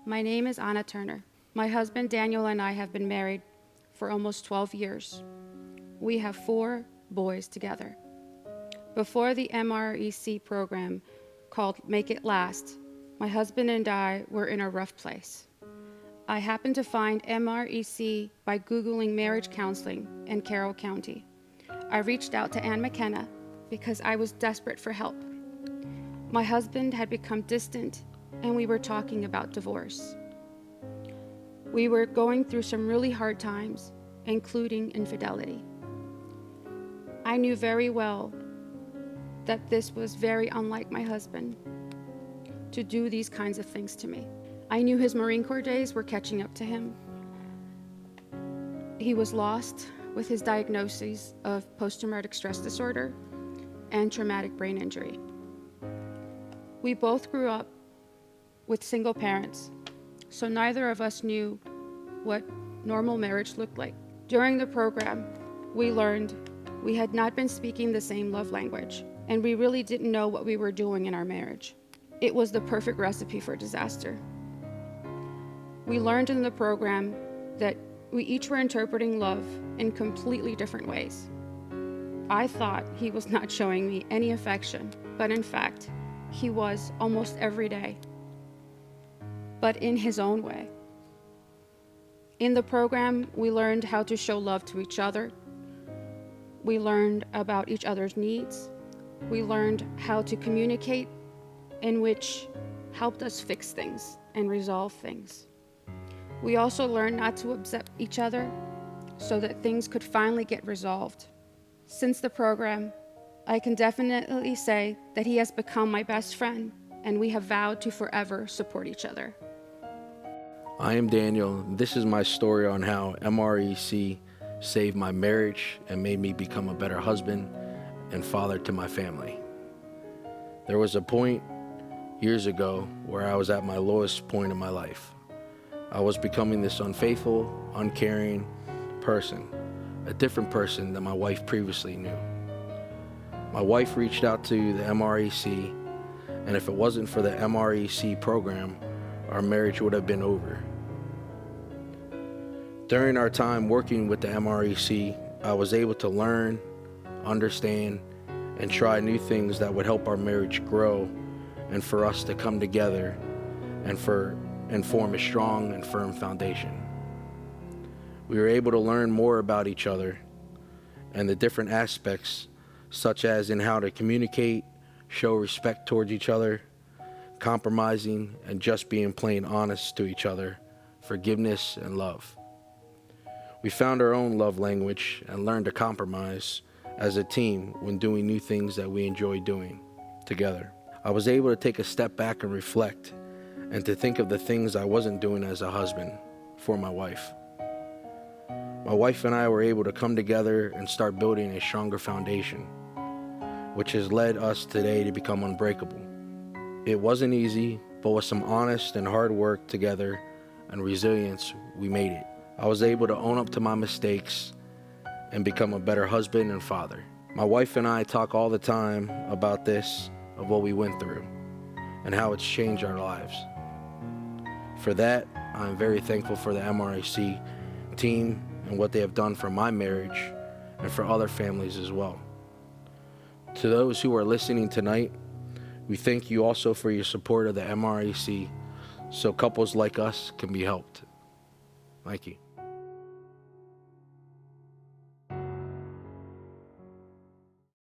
My name is Anna Turner. My husband Daniel and I have been married for almost 12 years. We have 4 boys together. Before the MREC program called Make It Last, my husband and I were in a rough place. I happened to find MREC by Googling marriage counseling in Carroll County. I reached out to Ann McKenna because I was desperate for help. My husband had become distant and we were talking about divorce. We were going through some really hard times, including infidelity. I knew very well that this was very unlike my husband to do these kinds of things to me. I knew his Marine Corps days were catching up to him. He was lost with his diagnoses of post-traumatic stress disorder and traumatic brain injury. We both grew up with single parents, so neither of us knew what normal marriage looked like. During the program, we learned we had not been speaking the same love language, and we really didn't know what we were doing in our marriage. It was the perfect recipe for disaster. We learned in the program that we each were interpreting love in completely different ways. I thought he was not showing me any affection, but in fact, he was almost every day, but in his own way. In the program, we learned how to show love to each other. We learned about each other's needs. We learned how to communicate, in which helped us fix things and resolve things. We also learned not to upset each other so that things could finally get resolved. Since the program, I can definitely say that he has become my best friend, and we have vowed to forever support each other. I am Daniel. This is my story on how MREC saved my marriage and made me become a better husband and father to my family. There was a point years ago where I was at my lowest point in my life. I was becoming this unfaithful, uncaring person, a different person than my wife previously knew. My wife reached out to the MREC, and if it wasn't for the MREC program, our marriage would have been over. During our time working with the MREC, I was able to learn, understand, and try new things that would help our marriage grow and for us to come together and form a strong and firm foundation. We were able to learn more about each other and the different aspects, such as in how to communicate, show respect towards each other, compromising, and just being plain honest to each other, forgiveness and love. We found our own love language and learned to compromise as a team when doing new things that we enjoy doing together. I was able to take a step back and reflect and to think of the things I wasn't doing as a husband for my wife. My wife and I were able to come together and start building a stronger foundation, which has led us today to become unbreakable. It wasn't easy, but with some honest and hard work together and resilience, we made it. I was able to own up to my mistakes and become a better husband and father. My wife and I talk all the time about this, of what we went through, and how it's changed our lives. For that, I'm very thankful for the MREC team and what they have done for my marriage and for other families as well. To those who are listening tonight, we thank you also for your support of the MREC so couples like us can be helped. Thank you.